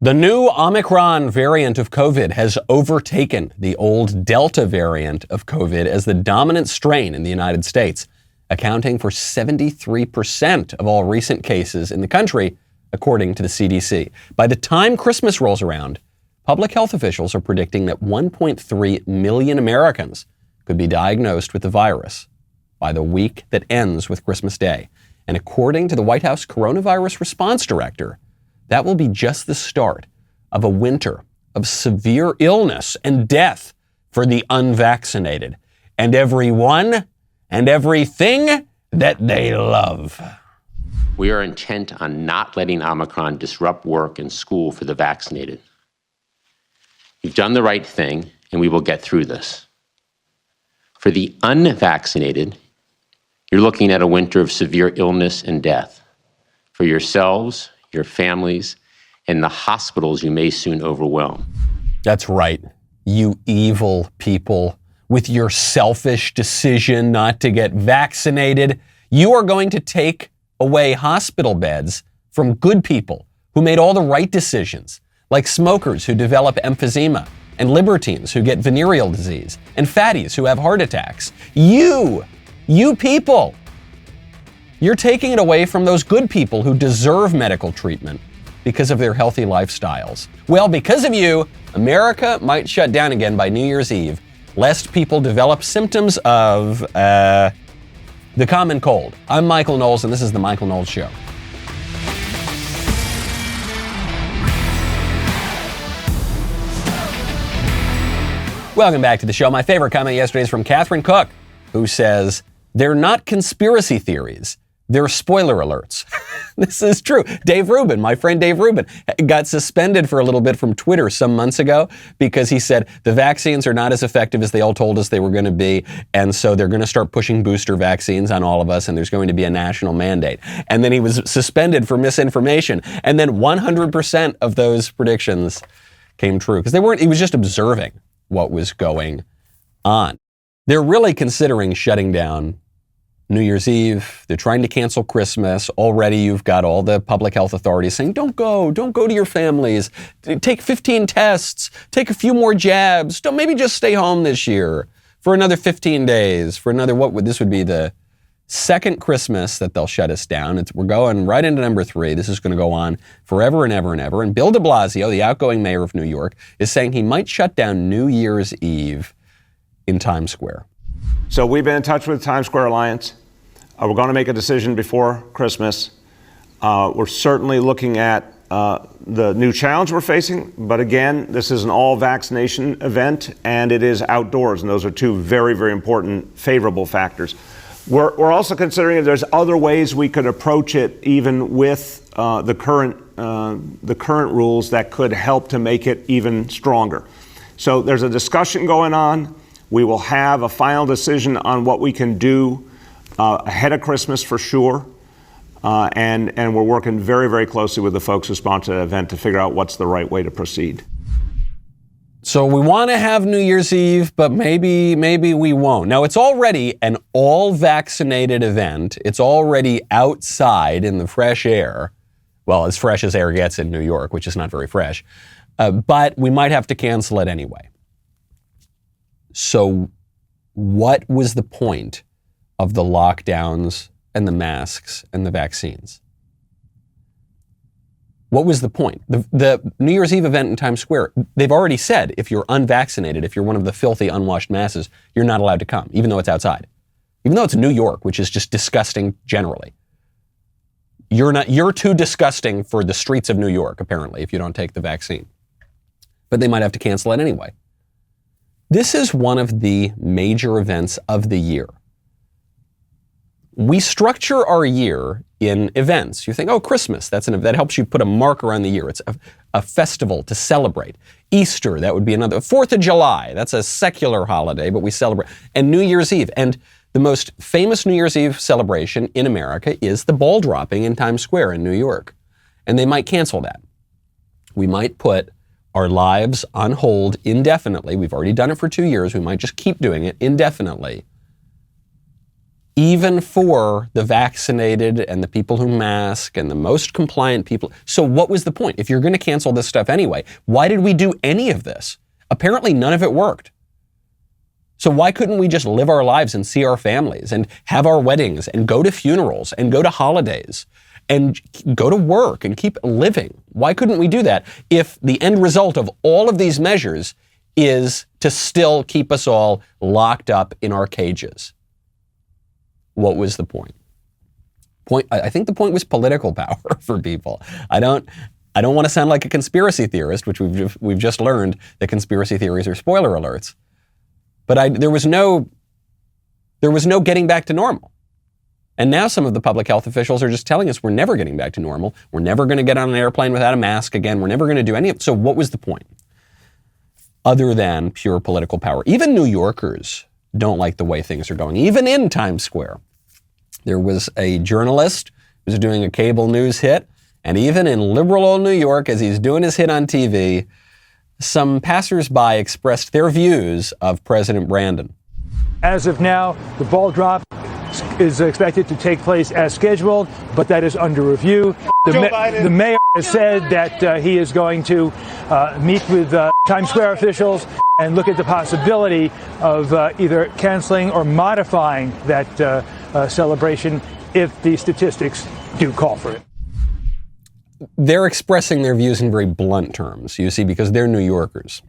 The new Omicron variant of COVID has overtaken the old Delta variant of COVID as the dominant strain in the United States, accounting for 73% of all recent cases in the country, according to the CDC. By the time Christmas rolls around, public health officials are predicting that 1.3 million Americans could be diagnosed with the virus by the week that ends with Christmas Day. And according to the White House coronavirus response director, that will be just the start of a winter of severe illness and death for the unvaccinated and everyone and everything that they love. We are intent on not letting Omicron disrupt work and school for the vaccinated. We've done the right thing, and we will get through this. For the unvaccinated, you're looking at a winter of severe illness and death. For yourselves, your families, and the hospitals you may soon overwhelm. That's right, you evil people. With your selfish decision not to get vaccinated, you are going to take away hospital beds from good people who made all the right decisions, like smokers who develop emphysema, and libertines who get venereal disease, and fatties who have heart attacks. You people, you're taking it away from those good people who deserve medical treatment because of their healthy lifestyles. Well, because of you, America might shut down again by New Year's Eve, lest people develop symptoms of the common cold. I'm Michael Knowles, and this is The Michael Knowles Show. Welcome back to the show. My favorite comment yesterday is from Catherine Cook, who says, "They're not conspiracy theories. They're spoiler alerts." This is true. Dave Rubin, my friend Dave Rubin, got suspended for a little bit from Twitter some months ago because he said the vaccines are not as effective as they all told us they were going to be, and so they're going to start pushing booster vaccines on all of us, and there's going to be a national mandate. And then he was suspended for misinformation, and then 100% of those predictions came true because he was just observing what was going on. They're really considering shutting down New Year's Eve. They're trying to cancel Christmas. Already you've got all the public health authorities saying, don't go to your families. Take 15 tests. Take a few more jabs. Maybe just stay home this year for another 15 days. This would be the second Christmas that they'll shut us down. We're going right into number 3. This is going to go on forever and ever and ever. And Bill de Blasio, the outgoing mayor of New York, is saying he might shut down New Year's Eve in Times Square. So we've been in touch with the Times Square Alliance. We're going to make a decision before Christmas. We're certainly looking at the new challenge we're facing. But again, this is an all-vaccination event, and it is outdoors. And those are two very, very important, favorable factors. We're also considering if there's other ways we could approach it, even with the current rules that could help to make it even stronger. So there's a discussion going on. We will have a final decision on what we can do ahead of Christmas for sure. And we're working very, very closely with the folks who sponsor the event to figure out what's the right way to proceed. So we want to have New Year's Eve, but maybe we won't. Now, it's already an all-vaccinated event. It's already outside in the fresh air. Well, as fresh as air gets in New York, which is not very fresh. But we might have to cancel it anyway. So what was the point of the lockdowns and the masks and the vaccines? What was the point? The New Year's Eve event in Times Square, they've already said if you're unvaccinated, if you're one of the filthy, unwashed masses, you're not allowed to come, even though it's outside. Even though it's New York, which is just disgusting generally. You're too disgusting for the streets of New York, apparently, if you don't take the vaccine. But they might have to cancel it anyway. This is one of the major events of the year. We structure our year in events. You think, oh, Christmas, that helps you put a marker on the year. It's a festival to celebrate. Easter, that would be another. 4th of July, that's a secular holiday, but we celebrate. And New Year's Eve. And the most famous New Year's Eve celebration in America is the ball dropping in Times Square in New York. And they might cancel that. We might put our lives on hold indefinitely. We've already done it for 2 years. We might just keep doing it indefinitely even for the vaccinated and the people who mask and the most compliant people. So what was the point? If you're going to cancel this stuff anyway, why did we do any of this? Apparently none of it worked. So why couldn't we just live our lives and see our families and have our weddings and go to funerals and go to holidays and go to work and keep living? Why couldn't we do that if the end result of all of these measures is to still keep us all locked up in our cages? What was the point? I think the point was political power for people. I don't want to sound like a conspiracy theorist, which we've just learned that conspiracy theories are spoiler alerts. But there was no getting back to normal. And now some of the public health officials are just telling us we're never getting back to normal. We're never going to get on an airplane without a mask again. We're never going to do any of it. So what was the point? Other than pure political power. Even New Yorkers don't like the way things are going. Even in Times Square. There was a journalist who was doing a cable news hit. And even in liberal old New York, as he's doing his hit on TV, some passersby expressed their views of President Brandon. As of now, the ball drop is expected to take place as scheduled, but that is under review. The mayor has said that he is going to meet with Times Square officials and look at the possibility of either canceling or modifying that celebration if the statistics do call for it. They're expressing their views in very blunt terms, you see, because they're New Yorkers.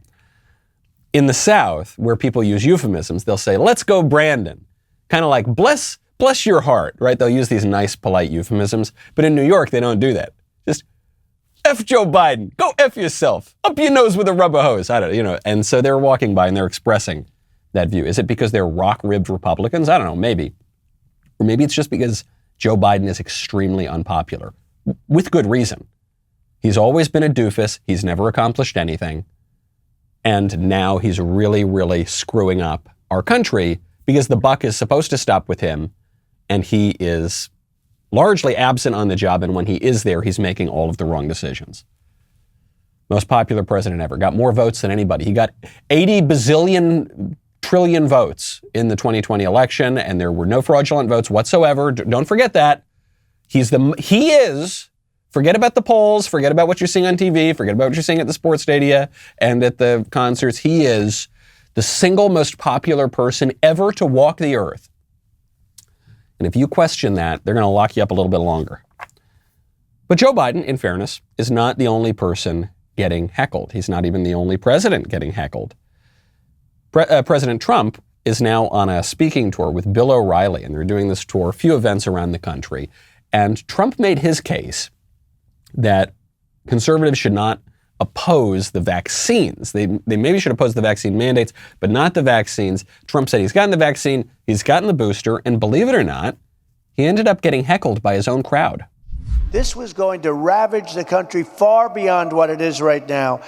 In the South, where people use euphemisms, they'll say, let's go Brandon. Kind of like, bless your heart, right? They'll use these nice, polite euphemisms. But in New York, they don't do that. Just, F Joe Biden, go F yourself, up your nose with a rubber hose. And so they're walking by and they're expressing that view. Is it because they're rock-ribbed Republicans? I don't know, maybe. Or maybe it's just because Joe Biden is extremely unpopular. With good reason. He's always been a doofus. He's never accomplished anything. And now he's really, really screwing up our country because the buck is supposed to stop with him. And he is largely absent on the job. And when he is there, he's making all of the wrong decisions. Most popular president ever. Got more votes than anybody. He got 80 bazillion trillion votes in the 2020 election. And there were no fraudulent votes whatsoever. Don't forget that. He is, forget about the polls, forget about what you're seeing on TV, forget about what you're seeing at the sports stadia and at the concerts. He is the single most popular person ever to walk the earth. And if you question that, they're going to lock you up a little bit longer. But Joe Biden, in fairness, is not the only person getting heckled. He's not even the only president getting heckled. President Trump is now on a speaking tour with Bill O'Reilly, and they're doing this tour, a few events around the country. And Trump made his case that conservatives should not oppose the vaccines. They maybe should oppose the vaccine mandates, but not the vaccines. Trump said he's gotten the vaccine, he's gotten the booster, and believe it or not, he ended up getting heckled by his own crowd. This was going to ravage the country far beyond what it is right now.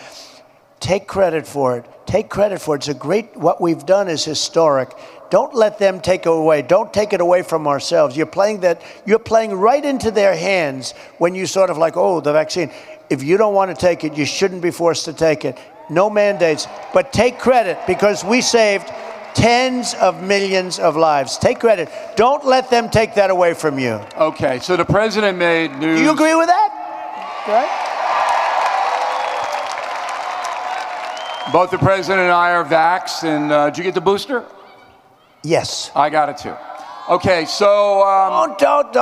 Take credit for it. Take credit for it. What we've done is historic. Don't let them take it away. Don't take it away from ourselves. You're playing right into their hands when you sort of like, oh, the vaccine. If you don't want to take it, you shouldn't be forced to take it. No mandates, but take credit because we saved tens of millions of lives. Take credit. Don't let them take that away from you. Okay, so the president made news. Do you agree with that? Right? Both the president and I are vaxxed, and did you get the booster? Yes. I got it too. Okay, so... Don't.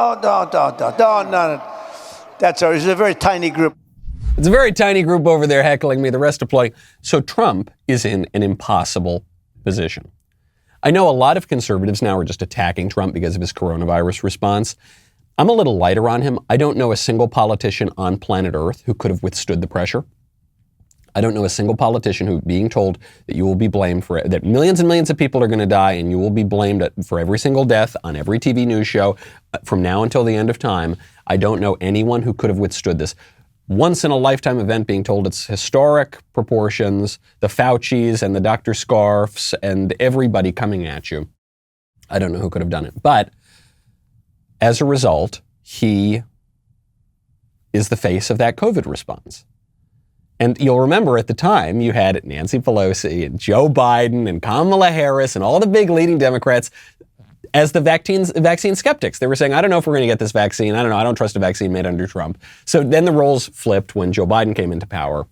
That's all. It's a very tiny group. It's a very tiny group over there heckling me, the rest applauding. So Trump is in an impossible position. I know a lot of conservatives now are just attacking Trump because of his coronavirus response. I'm a little lighter on him. I don't know a single politician on planet Earth who could have withstood the pressure. I don't know a single politician who, being told that you will be blamed for it, that millions and millions of people are going to die and you will be blamed for every single death on every TV news show from now until the end of time. I don't know anyone who could have withstood this. Once in a lifetime event being told it's historic proportions, the Faucis and the Dr. Scarfs and everybody coming at you. I don't know who could have done it. But as a result, he is the face of that COVID response. And you'll remember at the time you had Nancy Pelosi and Joe Biden and Kamala Harris and all the big leading Democrats as the vaccine skeptics. They were saying, I don't know if we're going to get this vaccine. I don't know. I don't trust a vaccine made under Trump. So then the roles flipped when Joe Biden came into power.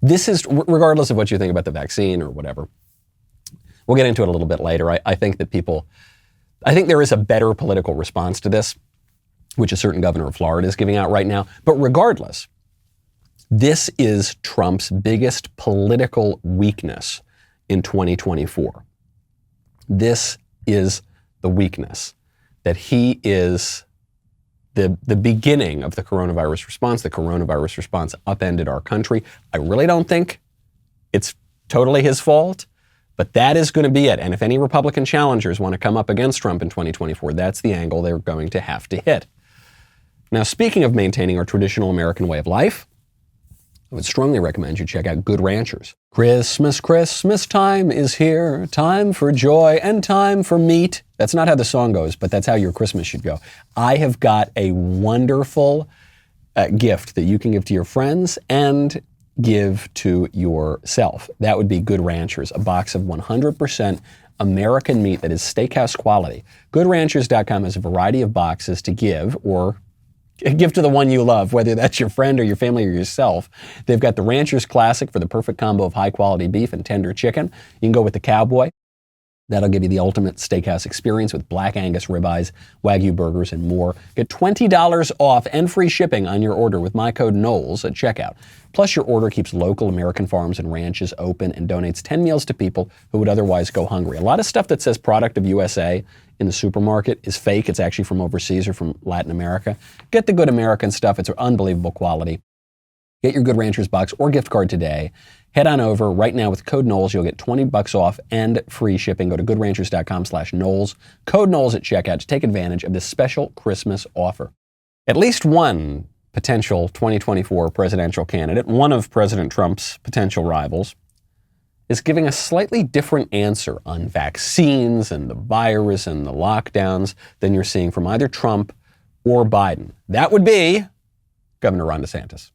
This is, regardless of what you think about the vaccine or whatever, we'll get into it a little bit later. I think there is a better political response to this, which a certain governor of Florida is giving out right now. But regardless, this is Trump's biggest political weakness in 2024. This is the weakness, that he is the beginning of the coronavirus response. The coronavirus response upended our country. I really don't think it's totally his fault, but that is going to be it. And if any Republican challengers want to come up against Trump in 2024, that's the angle they're going to have to hit. Now, speaking of maintaining our traditional American way of life, I would strongly recommend you check out Good Ranchers. Christmas, Christmas time is here, time for joy and time for meat. That's not how the song goes, but that's how your Christmas should go. I have got a wonderful gift that you can give to your friends and give to yourself. That would be Good Ranchers, a box of 100% American meat that is steakhouse quality. GoodRanchers.com has a variety of boxes to give or give to the one you love, whether that's your friend or your family or yourself. They've got the Rancher's Classic for the perfect combo of high-quality beef and tender chicken. You can go with the Cowboy. That'll give you the ultimate steakhouse experience with Black Angus ribeyes, Wagyu burgers, and more. Get $20 off and free shipping on your order with my code Knowles at checkout. Plus, your order keeps local American farms and ranches open and donates 10 meals to people who would otherwise go hungry. A lot of stuff that says product of USA in the supermarket is fake. It's actually from overseas or from Latin America. Get the good American stuff. It's unbelievable quality. Get your Good Ranchers box or gift card today. Head on over right now with code Knowles. You'll get $20 off and free shipping. Go to goodranchers.com/Knowles. Code Knowles at checkout to take advantage of this special Christmas offer. At least one potential 2024 presidential candidate, one of President Trump's potential rivals, is giving a slightly different answer on vaccines and the virus and the lockdowns than you're seeing from either Trump or Biden. That would be Governor Ron DeSantis.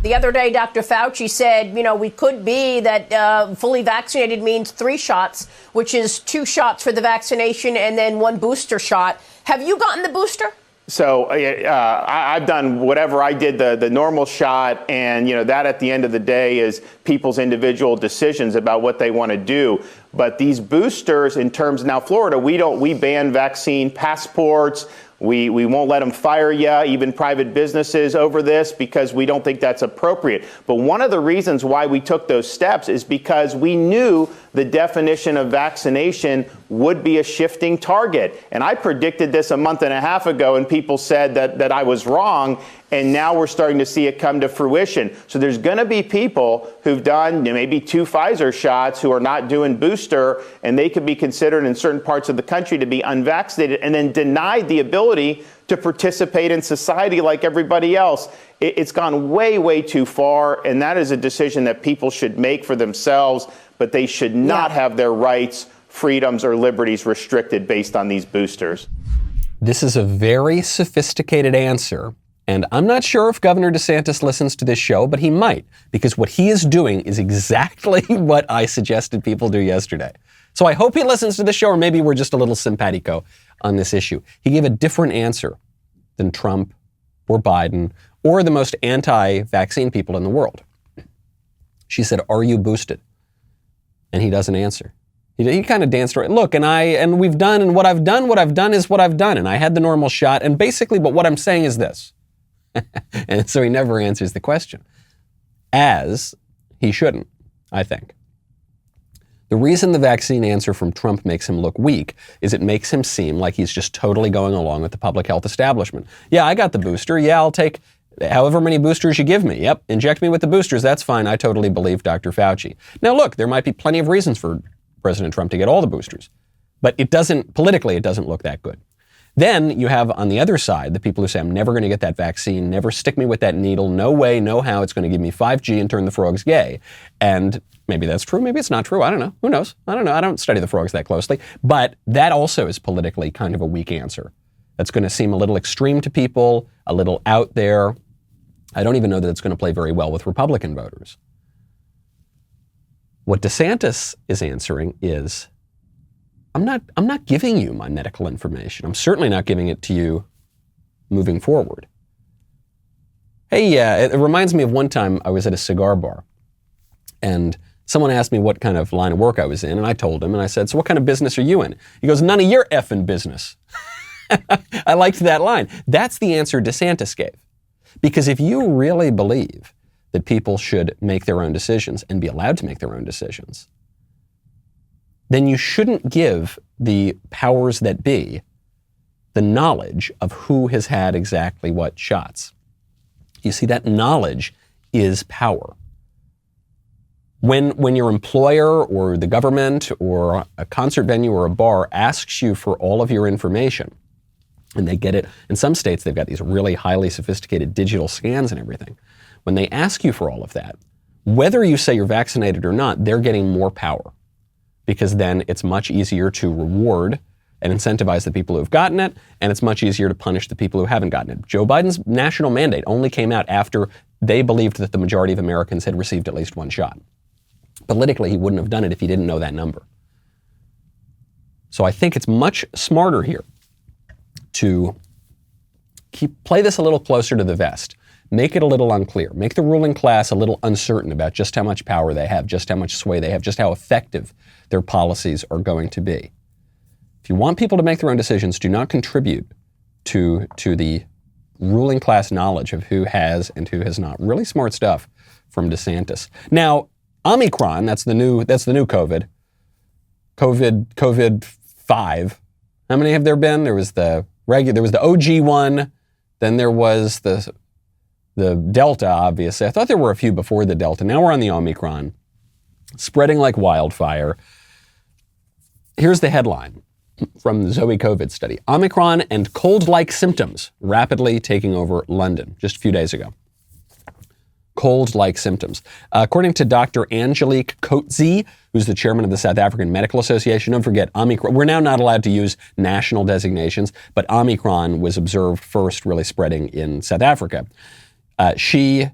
The other day, Dr. Fauci said, we could be that fully vaccinated means 3 shots, which is 2 shots for the vaccination and then 1 booster shot. Have you gotten the booster? So I've done whatever I did, the normal shot, and that at the end of the day is people's individual decisions about what they want to do. But these boosters, in terms now, Florida, we ban vaccine passports. We won't let them fire you, even private businesses, over this because we don't think that's appropriate. But one of the reasons why we took those steps is because we knew the definition of vaccination would be a shifting target. And I predicted this a month and a half ago, and people said that I was wrong. And now we're starting to see it come to fruition. So there's going to be people who've done maybe 2 Pfizer shots who are not doing booster, and they could be considered in certain parts of the country to be unvaccinated and then denied the ability to participate in society like everybody else. It's gone way, way too far, and that is a decision that people should make for themselves, but they should not have their rights, freedoms, or liberties restricted based on these boosters. This is a very sophisticated answer. And I'm not sure if Governor DeSantis listens to this show, but he might, because what he is doing is exactly what I suggested people do yesterday. So I hope he listens to the show, or maybe we're just a little simpatico on this issue. He gave a different answer than Trump or Biden or the most anti-vaccine people in the world. She said, "Are you boosted?" And he doesn't answer. He kind of danced around. Look, and we've done, and what I've done is what I've done. And I had the normal shot. And basically, but what I'm saying is this. And so he never answers the question, as he shouldn't, I think. The reason the vaccine answer from Trump makes him look weak is it makes him seem like he's just totally going along with the public health establishment. Yeah, I got the booster. Yeah, I'll take however many boosters you give me. Yep, inject me with the boosters. That's fine. I totally believe Dr. Fauci. Now, look, there might be plenty of reasons for President Trump to get all the boosters, but politically, it doesn't look that good. Then you have on the other side the people who say, I'm never going to get that vaccine, never stick me with that needle, no way, no how, it's going to give me 5G and turn the frogs gay. And maybe that's true, maybe it's not true, I don't know, who knows? I don't know, I don't study the frogs that closely. But that also is politically kind of a weak answer. That's going to seem a little extreme to people, a little out there. I don't even know that it's going to play very well with Republican voters. What DeSantis is answering is, I'm not giving you my medical information. I'm certainly not giving it to you moving forward. Hey, it reminds me of one time I was at a cigar bar and someone asked me what kind of line of work I was in, and I told him, and I said, so what kind of business are you in? He goes, none of your effing business. I liked that line. That's the answer DeSantis gave. Because if you really believe that people should make their own decisions and be allowed to make their own decisions, then you shouldn't give the powers that be the knowledge of who has had exactly what shots. You see, that knowledge is power. When your employer or the government or a concert venue or a bar asks you for all of your information, and they get it, in some states they've got these really highly sophisticated digital scans and everything. When they ask you for all of that, whether you say you're vaccinated or not, they're getting more power, because then it's much easier to reward and incentivize the people who have gotten it, and it's much easier to punish the people who haven't gotten it. Joe Biden's national mandate only came out after they believed that the majority of Americans had received at least one shot. Politically, he wouldn't have done it if he didn't know that number. So I think it's much smarter here to play this a little closer to the vest. Make it a little unclear. Make the ruling class a little uncertain about just how much power they have, just how much sway they have, just how effective their policies are going to be. If you want people to make their own decisions, do not contribute to the ruling class knowledge of who has and who has not. Really smart stuff from DeSantis. Now, Omicron, that's the new COVID 5. How many have there been? There was the OG one, then there was the Delta, obviously. I thought there were a few before the Delta. Now we're on the Omicron, spreading like wildfire. Here's the headline from the Zoe COVID study. Omicron and cold-like symptoms rapidly taking over London just a few days ago. Cold-like symptoms. According to Dr. Angelique Coetzee, who's the chairman of the South African Medical Association, don't forget Omicron. We're now not allowed to use national designations, but Omicron was observed first really spreading in South Africa. She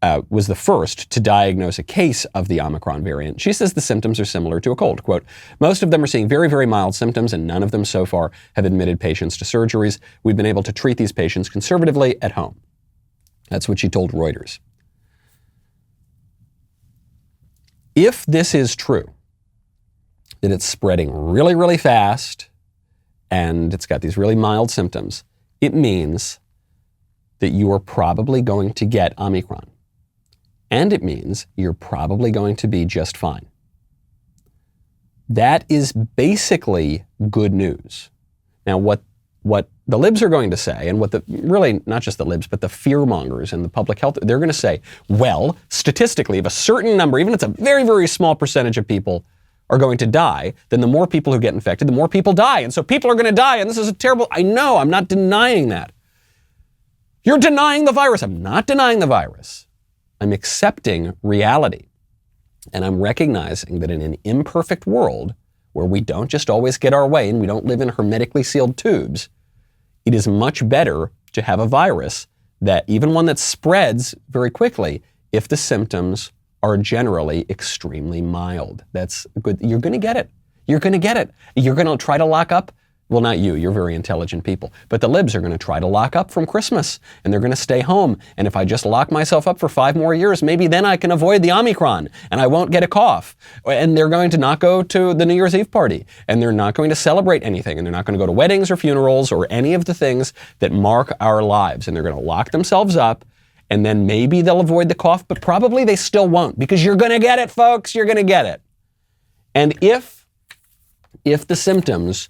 was the first to diagnose a case of the Omicron variant. She says the symptoms are similar to a cold. Quote, most of them are seeing very, very mild symptoms, and none of them so far have admitted patients to surgeries. We've been able to treat these patients conservatively at home. That's what she told Reuters. If this is true, that it's spreading really, really fast, and it's got these really mild symptoms, it means that you are probably going to get Omicron. And it means you're probably going to be just fine. That is basically good news. Now, what the libs are going to say, and what really not just the libs, but the fearmongers and the public health, they're going to say, well, statistically, if a certain number, even if it's a very, very small percentage of people are going to die, then the more people who get infected, the more people die. And so people are going to die, and this is a terrible, I know, I'm not denying that. You're denying the virus. I'm not denying the virus. I'm accepting reality. And I'm recognizing that in an imperfect world where we don't just always get our way and we don't live in hermetically sealed tubes, it is much better to have a virus that, even one that spreads very quickly, if the symptoms are generally extremely mild. That's good. You're going to get it. You're going to get it. You're going to try to lock up. Well, not you. You're very intelligent people. But the libs are going to try to lock up from Christmas, and they're going to stay home. And if I just lock myself up for 5 more years, maybe then I can avoid the Omicron, and I won't get a cough. And they're going to not go to the New Year's Eve party, and they're not going to celebrate anything, and they're not going to go to weddings or funerals or any of the things that mark our lives. And they're going to lock themselves up, and then maybe they'll avoid the cough, but probably they still won't, because you're going to get it, folks. You're going to get it. And if the symptoms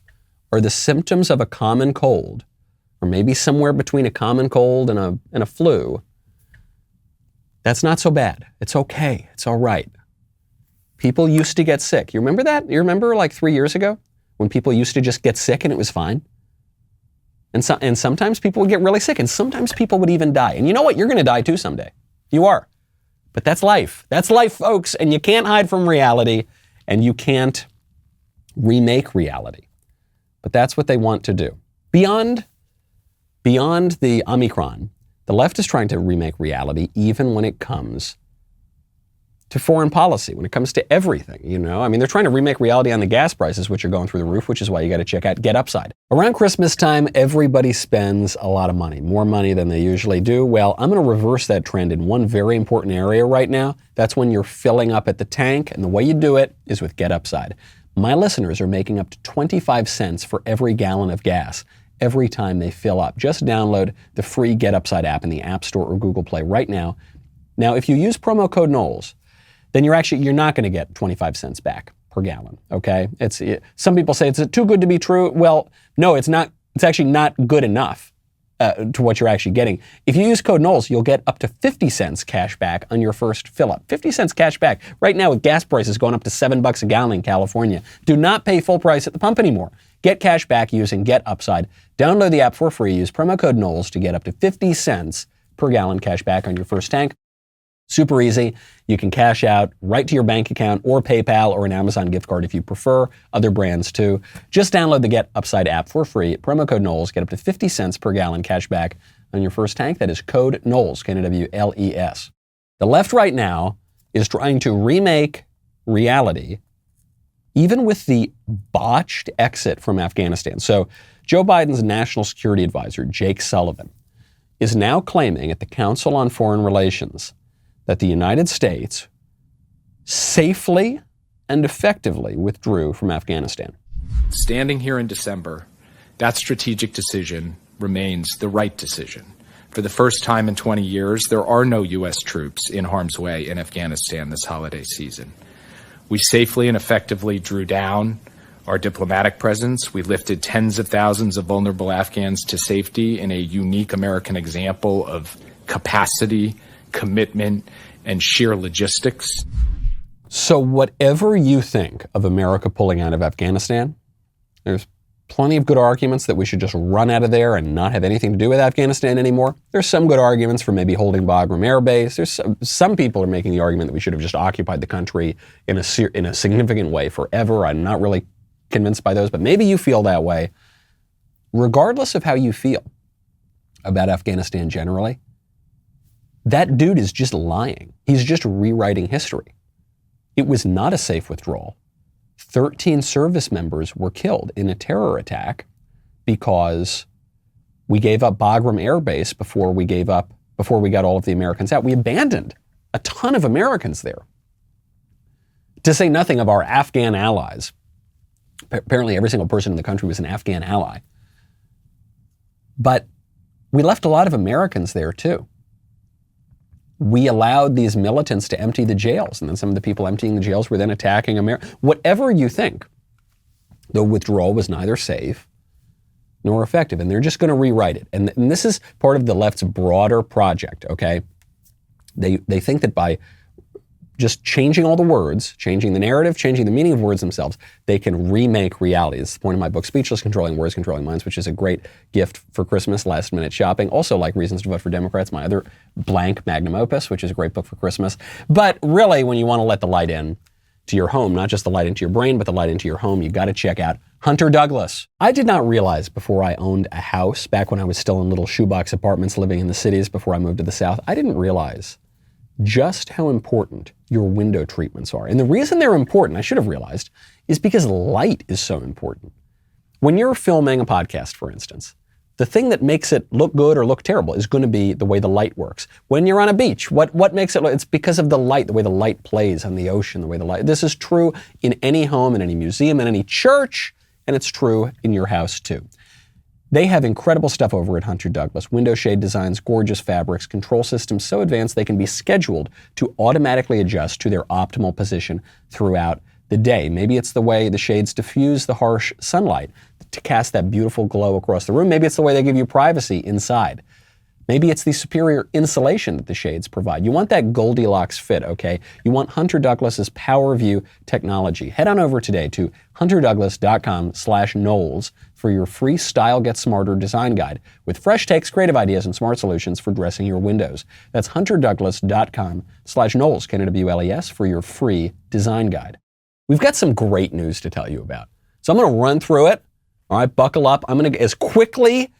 are the symptoms of a common cold, or maybe somewhere between a common cold and a flu, that's not so bad. It's okay. It's all right. People used to get sick. You remember that? You remember like 3 years ago when people used to just get sick and it was fine? And sometimes people would get really sick, and sometimes people would even die. And you know what? You're going to die too someday. You are. But that's life. That's life, folks. And you can't hide from reality, and you can't remake reality. But that's what they want to do. Beyond the Omicron, the left is trying to remake reality even when it comes to foreign policy, when it comes to everything, you know? I mean, they're trying to remake reality on the gas prices, which are going through the roof, which is why you got to check out Get Upside. Around Christmas time, everybody spends a lot of money, more money than they usually do. Well, I'm going to reverse that trend in one very important area right now. That's when you're filling up at the tank, and the way you do it is with Get Upside. My listeners are making up to 25 cents for every gallon of gas every time they fill up. Just download the free Get Upside app in the App Store or Google Play right now. Now, if you use promo code Knowles, then you're not going to get 25 cents back per gallon, okay? Some people say it's too good to be true. Well, no, it's not. It's actually not good enough to what you're actually getting. If you use code Knowles, you'll get up to 50 cents cash back on your first fill up. 50 cents cash back. Right now with gas prices going up to $7 a gallon in California. Do not pay full price at the pump anymore. Get cash back using Get Upside. Download the app for free. Use promo code Knowles to get up to 50 cents per gallon cash back on your first tank. Super easy. You can cash out right to your bank account or PayPal or an Amazon gift card if you prefer. Other brands too. Just download the Get Upside app for free. Promo code Knowles. Get up to 50 cents per gallon cash back on your first tank. That is code Knowles, Knowles. The left right now is trying to remake reality, even with the botched exit from Afghanistan. So Joe Biden's national security advisor, Jake Sullivan, is now claiming at the Council on Foreign Relations that the United States safely and effectively withdrew from Afghanistan. Standing here in December, that strategic decision remains the right decision. For the first time in 20 years, there are no U.S. troops in harm's way in Afghanistan this holiday season. We safely and effectively drew down our diplomatic presence. We lifted tens of thousands of vulnerable Afghans to safety in a unique American example of capacity, commitment, and sheer logistics. So whatever you think of America pulling out of Afghanistan, there's plenty of good arguments that we should just run out of there and not have anything to do with Afghanistan anymore. There's some good arguments for maybe holding Bagram Air Base. There's some people are making the argument that we should have just occupied the country in a significant way forever. I'm not really convinced by those, but maybe you feel that way. Regardless of how you feel about Afghanistan generally, that dude is just lying. He's just rewriting history. It was not a safe withdrawal. 13 service members were killed in a terror attack because we gave up Bagram Air Base before we got all of the Americans out. We abandoned a ton of Americans there. To say nothing of our Afghan allies. Apparently every single person in the country was an Afghan ally. But we left a lot of Americans there too. We allowed these militants to empty the jails, and then some of the people emptying the jails were then attacking America. Whatever you think, the withdrawal was neither safe nor effective, and they're just going to rewrite it. And this is part of the left's broader project, okay? They think that by just changing all the words, changing the narrative, changing the meaning of words themselves, they can remake reality. This is the point of my book, Speechless, Controlling Words, Controlling Minds, which is a great gift for Christmas, last-minute shopping. Also like Reasons to Vote for Democrats, my other blank magnum opus, which is a great book for Christmas. But really, when you want to let the light in to your home, not just the light into your brain, but the light into your home, you've got to check out Hunter Douglas. I did not realize before I owned a house, back when I was still in little shoebox apartments living in the cities before I moved to the South, I didn't realize just how important your window treatments are. And the reason they're important, I should have realized, is because light is so important. When you're filming a podcast, for instance, the thing that makes it look good or look terrible is going to be the way the light works. When you're on a beach, what makes it look, it's because of the light, the way the light plays on the ocean, the way the light, this is true in any home, in any museum, in any church, and it's true in your house too. They have incredible stuff over at Hunter Douglas. Window shade designs, gorgeous fabrics, control systems so advanced they can be scheduled to automatically adjust to their optimal position throughout the day. Maybe it's the way the shades diffuse the harsh sunlight to cast that beautiful glow across the room. Maybe it's the way they give you privacy inside. Maybe it's the superior insulation that the shades provide. You want that Goldilocks fit, okay? You want Hunter Douglas's PowerView technology. Head on over today to hunterdouglas.com/Knowles for your free Style Get Smarter design guide with fresh takes, creative ideas, and smart solutions for dressing your windows. That's hunterdouglas.com/Knowles, Knowles, for your free design guide. We've got some great news to tell you about. So I'm going to run through it. All right, buckle up. I'm going to, as quickly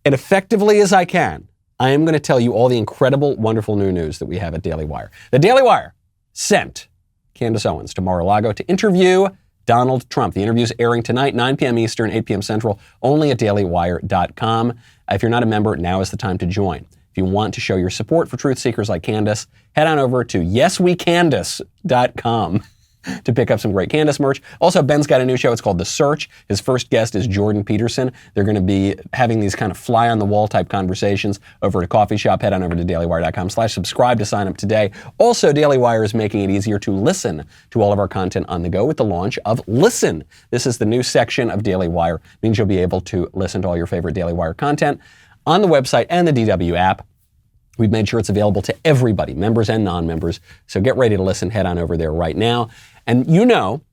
and effectively as I can, I am going to tell you all the incredible, wonderful new news that we have at Daily Wire. The Daily Wire sent Candace Owens to Mar-a-Lago to interview Donald Trump. The interview is airing tonight, 9 p.m. Eastern, 8 p.m. Central, only at dailywire.com. If you're not a member, now is the time to join. If you want to show your support for truth seekers like Candace, head on over to yeswecandace.com to pick up some great Candace merch. Also, Ben's got a new show. It's called The Search. His first guest is Jordan Peterson. They're going to be having these kind of fly-on-the-wall type conversations over at a coffee shop. Head on over to dailywire.com/subscribe to sign up today. Also, Daily Wire is making it easier to listen to all of our content on the go with the launch of Listen. This is the new section of Daily Wire. It means you'll be able to listen to all your favorite Daily Wire content on the website and the DW app. We've made sure it's available to everybody, members and non-members. So get ready to listen. Head on over there right now. And you know,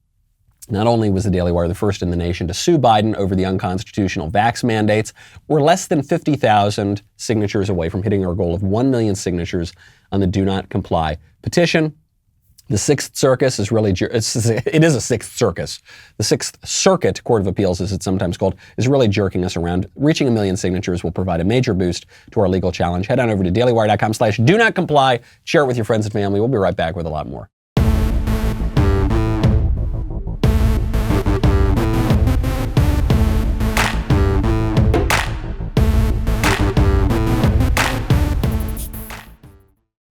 not only was the Daily Wire the first in the nation to sue Biden over the unconstitutional vax mandates, we're less than 50,000 signatures away from hitting our goal of 1 million signatures on the Do Not Comply petition. The Sixth Circus is really, it is a Sixth Circus. The Sixth Circuit Court of Appeals, as it's sometimes called, is really jerking us around. Reaching 1 million signatures will provide a major boost to our legal challenge. Head on over to dailywire.com/do not comply. Share it with your friends and family. We'll be right back with a lot more.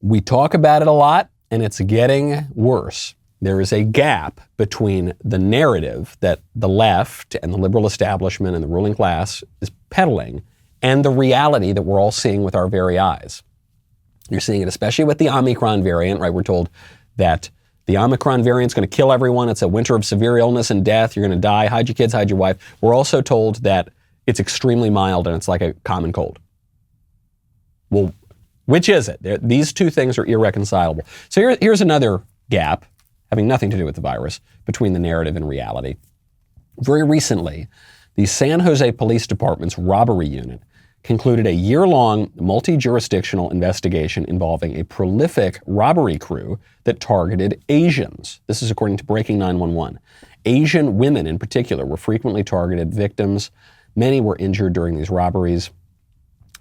We talk about it a lot, and it's getting worse. There is a gap between the narrative that the left and the liberal establishment and the ruling class is peddling and the reality that we're all seeing with our very eyes. You're seeing it especially with the Omicron variant, right? We're told that the Omicron variant is going to kill everyone. It's a winter of severe illness and death. You're going to die. Hide your kids, hide your wife. We're also told that it's extremely mild and it's like a common cold. Well, which is it? These two things are irreconcilable. So here's another gap, having nothing to do with the virus, between the narrative and reality. Very recently, the San Jose Police Department's robbery unit concluded a year-long multi-jurisdictional investigation involving a prolific robbery crew that targeted Asians. This is according to Breaking 911. Asian women in particular were frequently targeted victims. Many were injured during these robberies.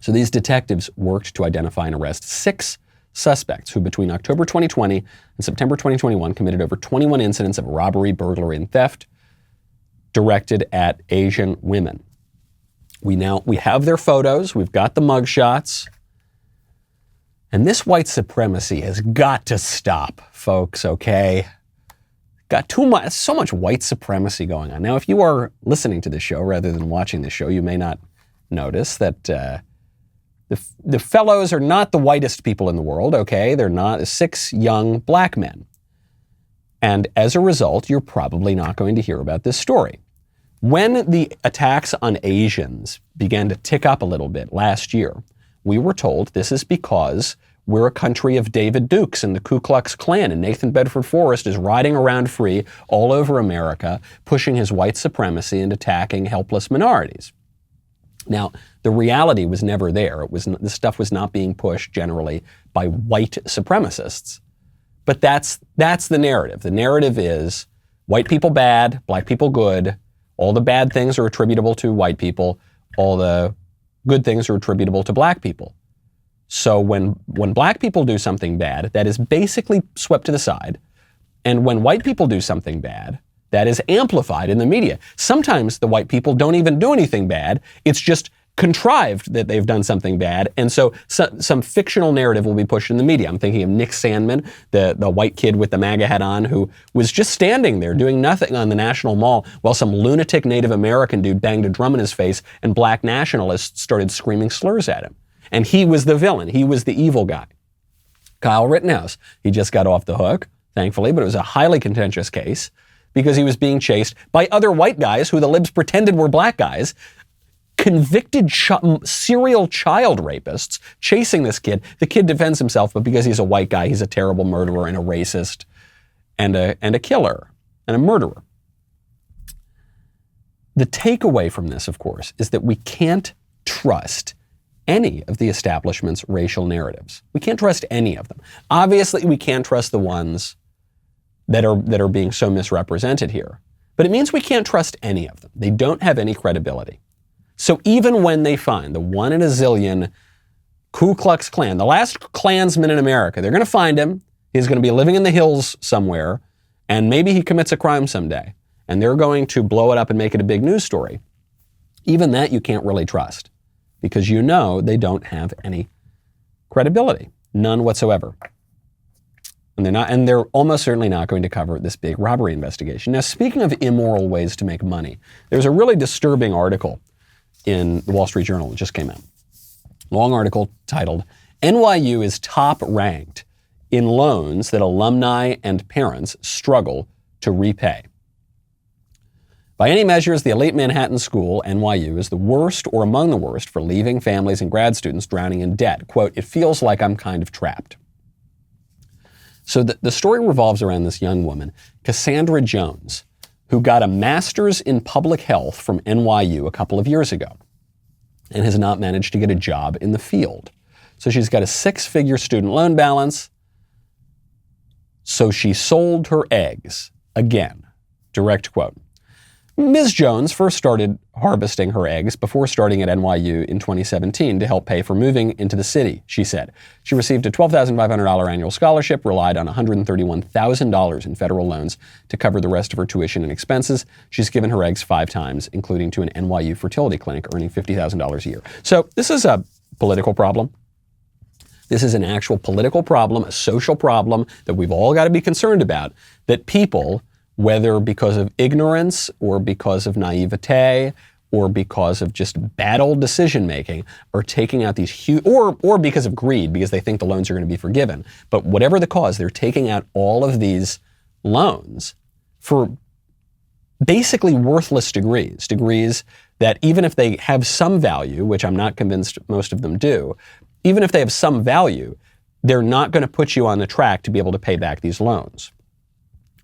So these detectives worked to identify and arrest 6 suspects who between October 2020 and September 2021 committed over 21 incidents of robbery, burglary, and theft directed at Asian women. We have their photos, we've got the mugshots, and this white supremacy has got to stop, folks, okay? Got so much white supremacy going on. Now, if you are listening to this show rather than watching this show, you may not notice that the fellows are not the whitest people in the world, okay? They're not 6 young black men. And as a result, you're probably not going to hear about this story. When the attacks on Asians began to tick up a little bit last year, we were told this is because we're a country of David Dukes and the Ku Klux Klan, and Nathan Bedford Forrest is riding around free all over America, pushing his white supremacy and attacking helpless minorities. Now, the reality was never there. This stuff was not being pushed generally by white supremacists. But that's the narrative. The narrative is white people bad, black people good. All the bad things are attributable to white people. All the good things are attributable to black people. So when black people do something bad, that is basically swept to the side. And when white people do something bad, that is amplified in the media. Sometimes the white people don't even do anything bad. It's just contrived that they've done something bad. And so some fictional narrative will be pushed in the media. I'm thinking of Nick Sandmann, the white kid with the MAGA hat on, who was just standing there doing nothing on the National Mall while some lunatic Native American dude banged a drum in his face and black nationalists started screaming slurs at him. And he was the villain. He was the evil guy. Kyle Rittenhouse, he just got off the hook, thankfully, but it was a highly contentious case because he was being chased by other white guys who the libs pretended were black guys, convicted serial child rapists chasing this kid. The kid defends himself, but because he's a white guy, he's a terrible murderer and a racist and a killer and a murderer. The takeaway from this, of course, is that we can't trust any of the establishment's racial narratives. We can't trust any of them. Obviously, we can't trust the ones that are being so misrepresented here. But it means we can't trust any of them. They don't have any credibility. So even when they find the one in a zillion Ku Klux Klan, the last Klansman in America, they're going to find him, He's going to be living in the hills somewhere, and maybe he commits a crime someday, and they're going to blow it up and make it a big news story. Even that you can't really trust, because you know they don't have any credibility, none whatsoever. And they're almost certainly not going to cover this big robbery investigation. Now, speaking of immoral ways to make money, there's a really disturbing article in the Wall Street Journal that just came out. Long article titled, "NYU is top ranked in loans that alumni and parents struggle to repay." By any measures, the elite Manhattan school, NYU, is the worst or among the worst for leaving families and grad students drowning in debt. Quote, "It feels like I'm kind of trapped." So the story revolves around this young woman, Cassandra Jones, who got a master's in public health from NYU a couple of years ago and has not managed to get a job in the field. So she's got a 6-figure student loan balance. So she sold her eggs again. Direct quote. Ms. Jones first started harvesting her eggs before starting at NYU in 2017 to help pay for moving into the city, she said. She received a $12,500 annual scholarship, relied on $131,000 in federal loans to cover the rest of her tuition and expenses. She's given her eggs 5 times, including to an NYU fertility clinic, earning $50,000 a year. So this is a political problem. This is an actual political problem, a social problem that we've all got to be concerned about, that people, whether because of ignorance or because of naivete or because of just bad old decision making, are taking out these huge, or because of greed, because they think the loans are going to be forgiven. But whatever the cause, they're taking out all of these loans for basically worthless degrees that even if they have some value, which I'm not convinced most of them do, even if they have some value, they're not going to put you on the track to be able to pay back these loans.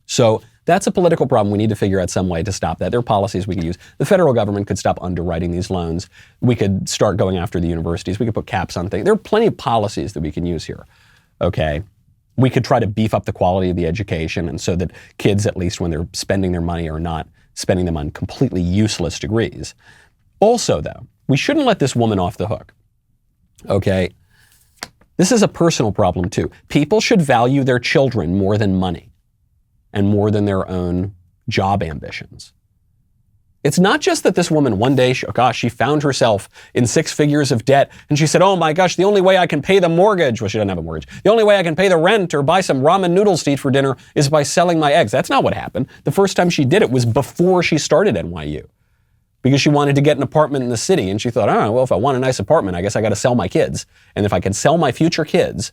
So that's a political problem. We need to figure out some way to stop that. There are policies we could use. The federal government could stop underwriting these loans. We could start going after the universities. We could put caps on things. There are plenty of policies that we can use here, okay? We could try to beef up the quality of the education, and so that kids, at least when they're spending their money, are not spending them on completely useless degrees. Also, though, we shouldn't let this woman off the hook, okay? This is a personal problem, too. People should value their children more than money and more than their own job ambitions. It's not just that this woman one day, she found herself in 6 figures of debt and she said, oh my gosh, the only way I can pay the mortgage, well, she doesn't have a mortgage, the only way I can pay the rent or buy some ramen noodles to eat for dinner is by selling my eggs. That's not what happened. The first time she did it was before she started NYU, because she wanted to get an apartment in the city, and she thought, oh, well, if I want a nice apartment, I guess I got to sell my kids. And if I can sell my future kids,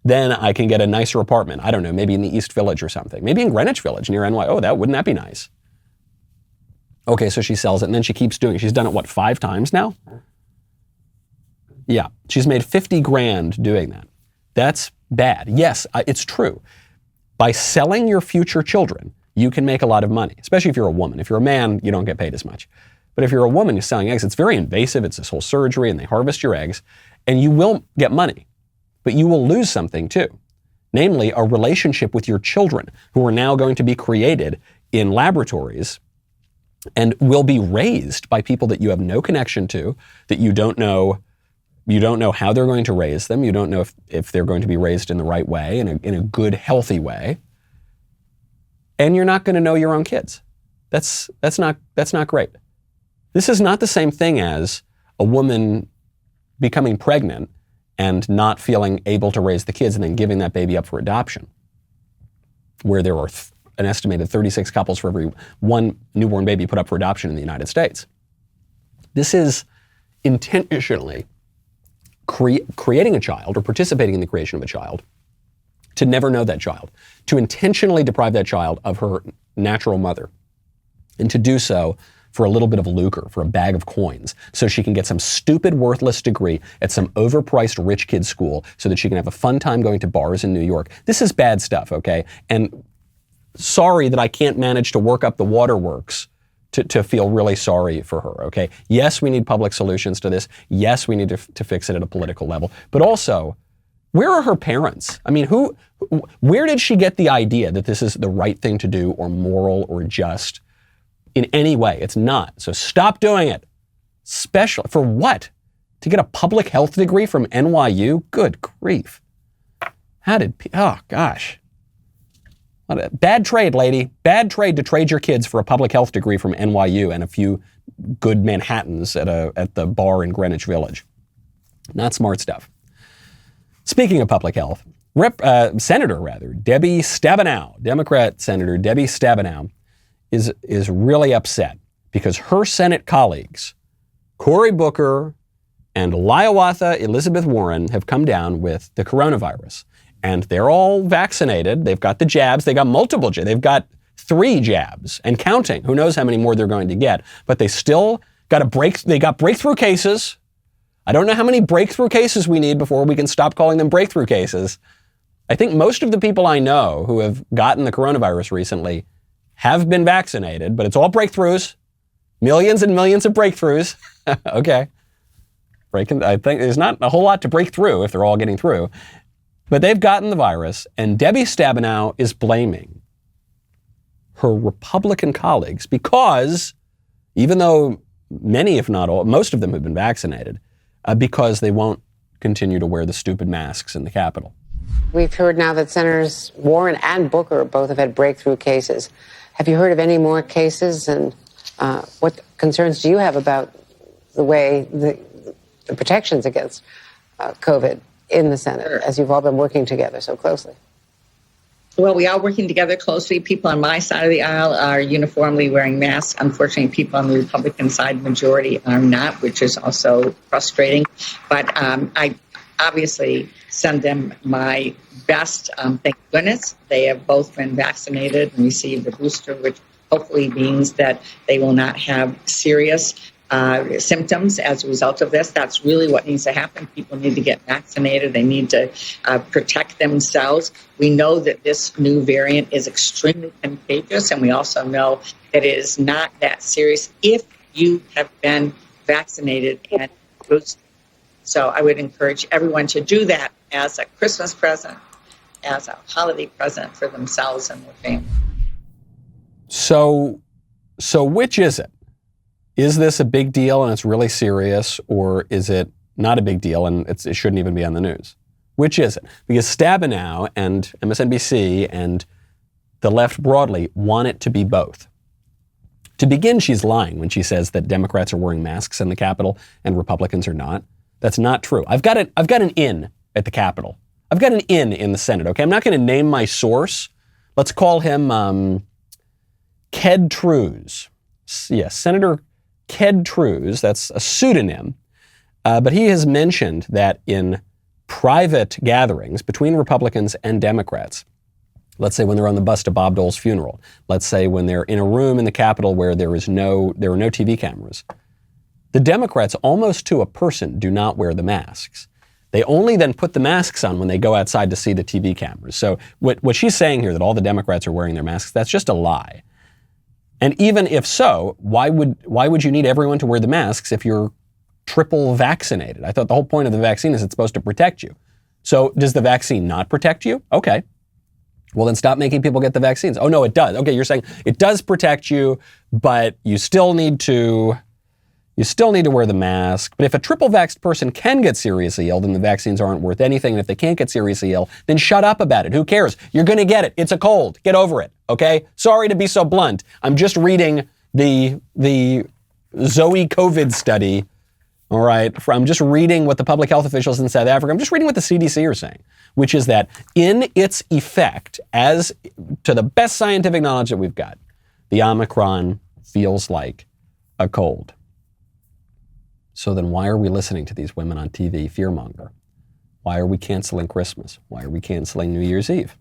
then I can get a nicer apartment. I don't know, maybe in the East Village or something. Maybe in Greenwich Village near NY. Oh, wouldn't that be nice? Okay, so she sells it, and then she keeps doing it. She's done it, 5 times now? Yeah, she's made $50,000 doing that. That's bad. Yes, it's true. By selling your future children, you can make a lot of money, especially if you're a woman. If you're a man, you don't get paid as much. But if you're a woman who's selling eggs, it's very invasive. It's this whole surgery, and they harvest your eggs, and you will get money. But you will lose something too, namely a relationship with your children, who are now going to be created in laboratories and will be raised by people that you have no connection to, that you don't know how they're going to raise them. You don't know if they're going to be raised in the right way, in a good, healthy way. And you're not going to know your own kids. That's not great. This is not the same thing as a woman becoming pregnant and not feeling able to raise the kids and then giving that baby up for adoption, where there are an estimated 36 couples for every 1 newborn baby put up for adoption in the United States. This is intentionally creating a child or participating in the creation of a child to never know that child, to intentionally deprive that child of her natural mother, and to do so for a little bit of lucre, for a bag of coins, so she can get some stupid, worthless degree at some overpriced rich kid school so that she can have a fun time going to bars in New York. This is bad stuff, okay? And sorry that I can't manage to work up the waterworks to feel really sorry for her, okay? Yes, we need public solutions to this. Yes, we need to fix it at a political level. But also, where are her parents? I mean, where did she get the idea that this is the right thing to do or moral or just? In any way. It's not. So stop doing it. For what? To get a public health degree from NYU? Good grief. Oh, gosh. What a bad trade, lady. Bad trade to trade your kids for a public health degree from NYU and a few good Manhattans at the bar in Greenwich Village. Not smart stuff. Speaking of public health, Senator Debbie Stabenow, Democrat Senator Debbie Stabenow, is really upset because her Senate colleagues, Cory Booker and Hiawatha Elizabeth Warren, have come down with the coronavirus. And they're all vaccinated. They've got the jabs. They got multiple jabs. They've got 3 jabs and counting. Who knows how many more they're going to get. But they still got they got breakthrough cases. I don't know how many breakthrough cases we need before we can stop calling them breakthrough cases. I think most of the people I know who have gotten the coronavirus recently have been vaccinated, but it's all breakthroughs. Millions and millions of breakthroughs. Okay. I think there's not a whole lot to break through if they're all getting through. But they've gotten the virus, and Debbie Stabenow is blaming her Republican colleagues because, even though many, if not all, most of them have been vaccinated, because they won't continue to wear the stupid masks in the Capitol. We've heard now that Senators Warren and Booker both have had breakthrough cases. Have you heard of any more cases, and what concerns do you have about the way the protections against COVID in the Senate, as you've all been working together so closely? Well, we are working together closely. People on my side of the aisle are uniformly wearing masks. Unfortunately, people on the Republican side, majority, are not, which is also frustrating. But I obviously send them my best. Thank goodness they have both been vaccinated and received the booster, which hopefully means that they will not have serious symptoms as a result of this. That's really what needs to happen. People need to get vaccinated. They need to protect themselves. We know that this new variant is extremely contagious, and we also know that it is not that serious if you have been vaccinated and boosted. So I would encourage everyone to do that as a Christmas present, as a holiday present for themselves and their family. So which is it? Is this a big deal and it's really serious, or is it not a big deal and it shouldn't even be on the news? Which is it? Because Stabenow and MSNBC and the left broadly want it to be both. To begin, she's lying when she says that Democrats are wearing masks in the Capitol and Republicans are not. That's not true. I've got an in at the Capitol. I've got an in the Senate, okay? I'm not going to name my source. Let's call him Ked Truz. Yes, Senator Ked Truz, that's a pseudonym, but he has mentioned that in private gatherings between Republicans and Democrats, let's say when they're on the bus to Bob Dole's funeral, let's say when they're in a room in the Capitol where there are no TV cameras, the Democrats almost to a person do not wear the masks. They only then put the masks on when they go outside to see the TV cameras. So what she's saying here, that all the Democrats are wearing their masks, that's just a lie. And even if so, why would you need everyone to wear the masks if you're triple vaccinated? I thought the whole point of the vaccine is it's supposed to protect you. So does the vaccine not protect you? Okay. Well, then stop making people get the vaccines. Oh, no, it does. Okay, you're saying it does protect you, but you still need to wear the mask. But if a triple vaxxed person can get seriously ill, then the vaccines aren't worth anything. And if they can't get seriously ill, then shut up about it. Who cares? You're going to get it. It's a cold. Get over it. Okay? Sorry to be so blunt. I'm just reading the Zoe COVID study. All right? I'm just reading what the public health officials in South Africa, I'm just reading what the CDC are saying, which is that in its effect, as to the best scientific knowledge that we've got, the Omicron feels like a cold. So then why are we listening to these women on TV fearmonger? Why are we canceling Christmas? Why are we canceling New Year's Eve?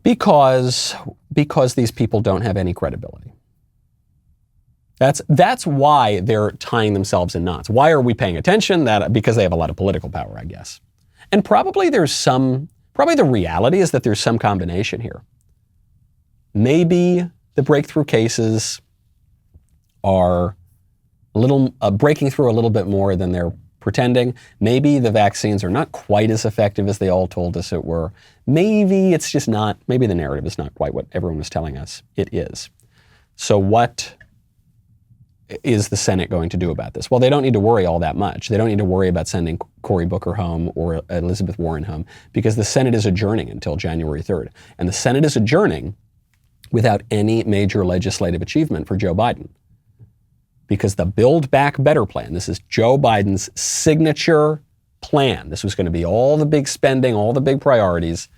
Because these people don't have any credibility. That's why they're tying themselves in knots. Why are we paying attention? Because they have a lot of political power, I guess. And probably the reality is that there's some combination here. Maybe the breakthrough cases are breaking through a little bit more than they're pretending. Maybe the vaccines are not quite as effective as they all told us it were. Maybe the narrative is not quite what everyone was telling us it is. So what is the Senate going to do about this? Well, they don't need to worry all that much. They don't need to worry about sending Cory Booker home or Elizabeth Warren home because the Senate is adjourning until January 3rd. And the Senate is adjourning without any major legislative achievement for Joe Biden. Because the Build Back Better plan, this is Joe Biden's signature plan. This was going to be all the big spending, all the big priorities,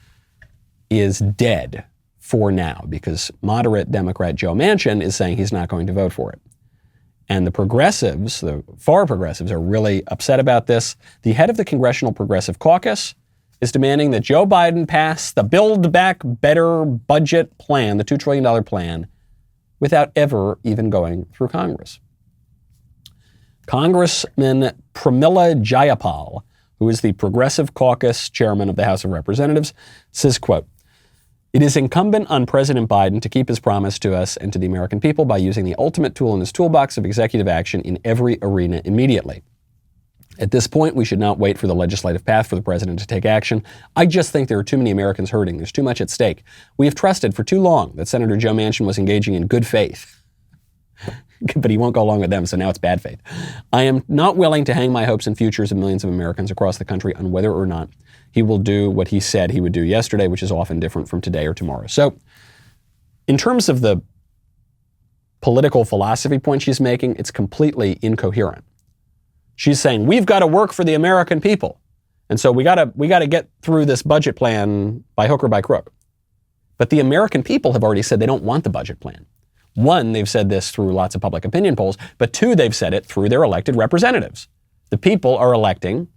is dead for now because moderate Democrat Joe Manchin is saying he's not going to vote for it. And the progressives, the far progressives, are really upset about this. The head of the Congressional Progressive Caucus is demanding that Joe Biden pass the Build Back Better budget plan, the $2 trillion plan, without ever even going through Congress. Congressman Pramila Jayapal, who is the Progressive Caucus chairman of the House of Representatives, says, quote, "It is incumbent on President Biden to keep his promise to us and to the American people by using the ultimate tool in his toolbox of executive action in every arena immediately. At this point, we should not wait for the legislative path for the president to take action. I just think there are too many Americans hurting. There's too much at stake. We have trusted for too long that Senator Joe Manchin was engaging in good faith." But he won't go along with them, so now it's bad faith. "I am not willing to hang my hopes and futures of millions of Americans across the country on whether or not he will do what he said he would do yesterday, which is often different from today or tomorrow." So in terms of the political philosophy point she's making, it's completely incoherent. She's saying, we've got to work for the American people. And so we got to get through this budget plan by hook or by crook. But the American people have already said they don't want the budget plan. One, they've said this through lots of public opinion polls, but two, they've said it through their elected representatives. The people are electing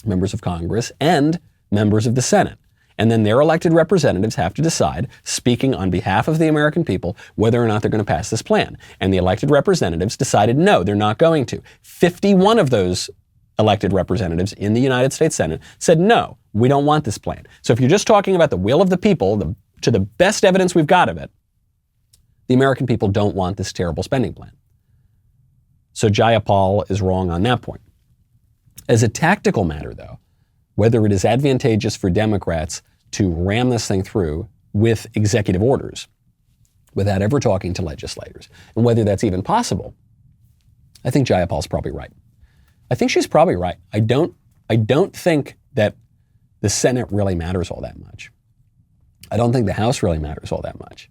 members of Congress and members of the Senate. And then their elected representatives have to decide, speaking on behalf of the American people, whether or not they're going to pass this plan. And the elected representatives decided no, they're not going to. 51 of those elected representatives in the United States Senate said no, we don't want this plan. So if you're just talking about the will of the people, to the best evidence we've got of it, the American people don't want this terrible spending plan. So Jayapal is wrong on that point. As a tactical matter, though, whether it is advantageous for Democrats to ram this thing through with executive orders without ever talking to legislators, and whether that's even possible, I think Jayapal's probably right. I think she's probably right. I don't think that the Senate really matters all that much. I don't think the House really matters all that much.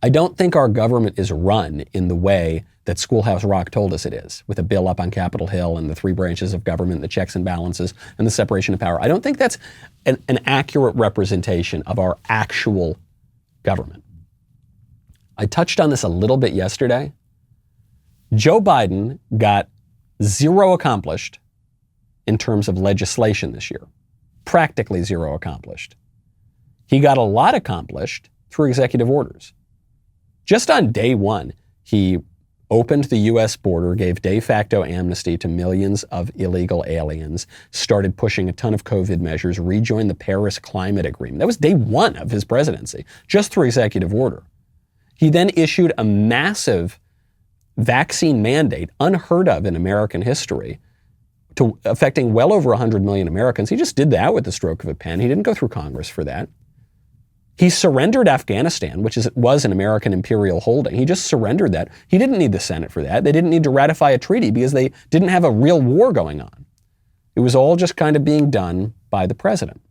I don't think our government is run in the way that Schoolhouse Rock told us it is, with a bill up on Capitol Hill and the three branches of government, the checks and balances, and the separation of power. I don't think that's an accurate representation of our actual government. I touched on this a little bit yesterday. Joe Biden got zero accomplished in terms of legislation this year. Practically zero accomplished. He got a lot accomplished through executive orders. Just on day one, he opened the U.S. border, gave de facto amnesty to millions of illegal aliens, started pushing a ton of COVID measures, rejoined the Paris Climate Agreement. That was day one of his presidency, just through executive order. He then issued a massive vaccine mandate, unheard of in American history, affecting well over 100 million Americans. He just did that with the stroke of a pen. He didn't go through Congress for that. He surrendered Afghanistan, which was an American imperial holding. He just surrendered that. He didn't need the Senate for that. They didn't need to ratify a treaty because they didn't have a real war going on. It was all just kind of being done by the president.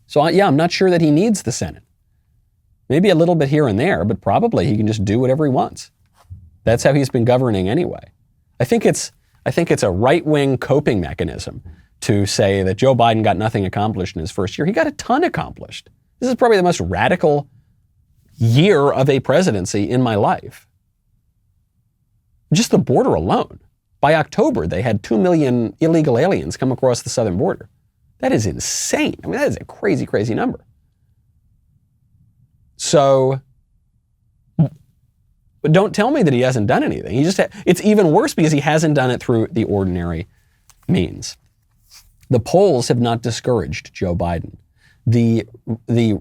So I'm not sure that he needs the Senate. Maybe a little bit here and there, but probably he can just do whatever he wants. That's how he's been governing anyway. I think it's a right-wing coping mechanism to say that Joe Biden got nothing accomplished in his first year. He got a ton accomplished. This is probably the most radical year of a presidency in my life. Just the border alone. By October, they had 2 million illegal aliens come across the southern border. That is insane. I mean, that is a crazy, crazy number. So, but don't tell me that he hasn't done anything. It's even worse because he hasn't done it through the ordinary means. The polls have not discouraged Joe Biden. The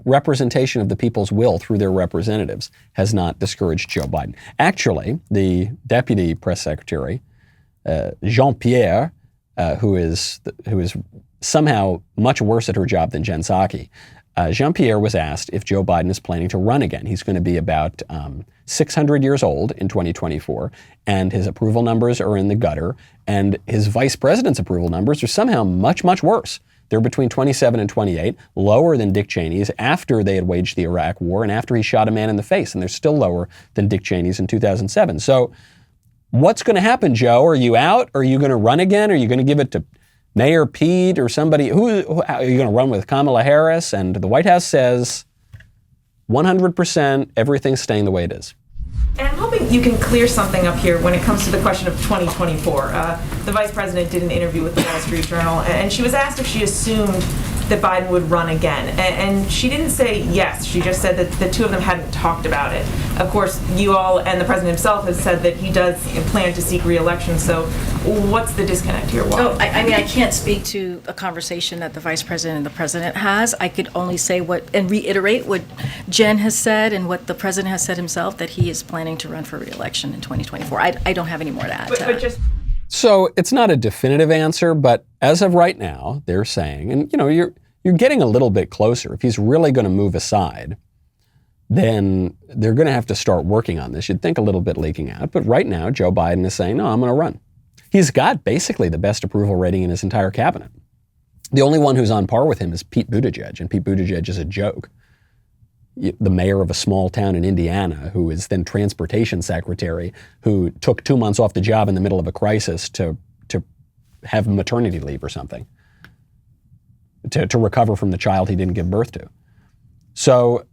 representation of the people's will through their representatives has not discouraged Joe Biden. Actually, the deputy press secretary, Jean-Pierre, who is somehow much worse at her job than Jen Psaki, Jean-Pierre was asked if Joe Biden is planning to run again. He's going to be about 600 years old in 2024, and his approval numbers are in the gutter, and his vice president's approval numbers are somehow much, much worse. They're between 27 and 28, lower than Dick Cheney's after they had waged the Iraq War and after he shot a man in the face, and they're still lower than Dick Cheney's in 2007. So what's going to happen, Joe? Are you out? Are you going to run again? Are you going to give it to Mayor Pete or somebody? Who are you going to run with? Kamala Harris? And the White House says 100% everything's staying the way it is. And I'm hoping you can clear something up here when it comes to the question of 2024. The vice president did an interview with the Wall Street Journal, and she was asked if she assumed that Biden would run again. And she didn't say yes. She just said that the two of them hadn't talked about it. Of course, you all and the president himself has said that he does plan to seek re-election. So what's the disconnect here? Why? Oh, I mean, I can't speak to a conversation that the vice president and the president has. I could only say and reiterate what Jen has said and what the president has said himself, that he is planning to run for re-election in 2024. I don't have any more to add to that. So it's not a definitive answer, but as of right now, they're saying, and you're getting a little bit closer. If he's really going to move aside, then they're going to have to start working on this. You'd think a little bit leaking out, but right now, Joe Biden is saying, no, I'm going to run. He's got basically the best approval rating in his entire cabinet. The only one who's on par with him is Pete Buttigieg, and Pete Buttigieg is a joke. The mayor of a small town in Indiana, who is then transportation secretary, who took 2 months off the job in the middle of a crisis to have maternity leave or something, to recover from the child he didn't give birth to. So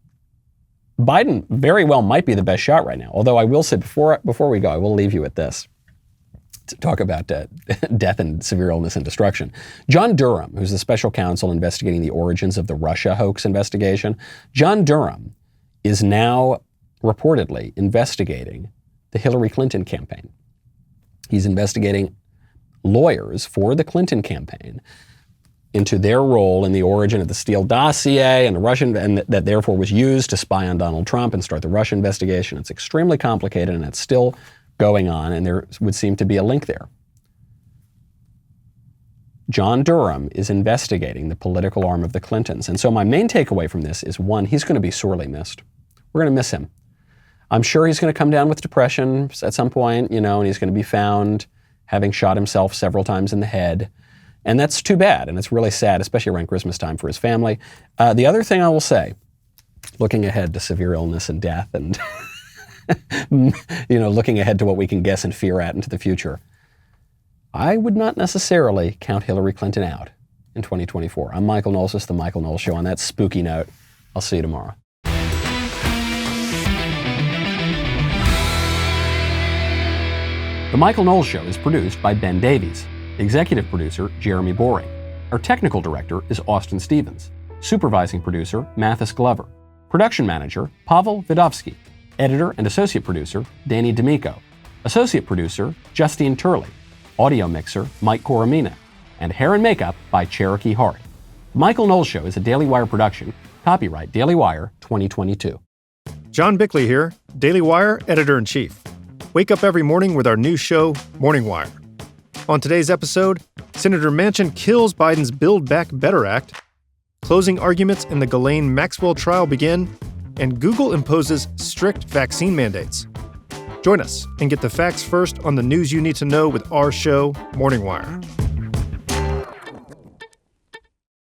Biden very well might be the best shot right now. Although I will say before we go, I will leave you with this. To talk about death and severe illness and destruction. John Durham, who's the special counsel investigating the origins of the Russia hoax investigation, John Durham is now reportedly investigating the Hillary Clinton campaign. He's investigating lawyers for the Clinton campaign into their role in the origin of the Steele dossier and the Russian, and that therefore was used to spy on Donald Trump and start the Russia investigation. It's extremely complicated, and it's still going on, and there would seem to be a link there. John Durham is investigating the political arm of the Clintons. And so my main takeaway from this is, one, he's going to be sorely missed. We're going to miss him. I'm sure he's going to come down with depression at some point, and he's going to be found having shot himself several times in the head. And that's too bad, and it's really sad, especially around Christmas time for his family. The other thing I will say, looking ahead to severe illness and death and looking ahead to what we can guess and fear at into the future, I would not necessarily count Hillary Clinton out in 2024. I'm Michael Knowles. This is The Michael Knowles Show. On that spooky note, I'll see you tomorrow. The Michael Knowles Show is produced by Ben Davies. Executive producer, Jeremy Boring. Our technical director is Austin Stevens. Supervising producer, Mathis Glover. Production manager, Pavel Vidovsky. Editor and associate producer, Danny D'Amico. Associate producer, Justine Turley. Audio mixer, Mike Coromina. And hair and makeup by Cherokee Hart. The Michael Knowles Show is a Daily Wire production. Copyright Daily Wire 2022. John Bickley here, Daily Wire editor-in-chief. Wake up every morning with our new show, Morning Wire. On today's episode, Senator Manchin kills Biden's Build Back Better Act, closing arguments in the Ghislaine Maxwell trial begin, and Google imposes strict vaccine mandates. Join us and get the facts first on the news you need to know with our show, Morning Wire.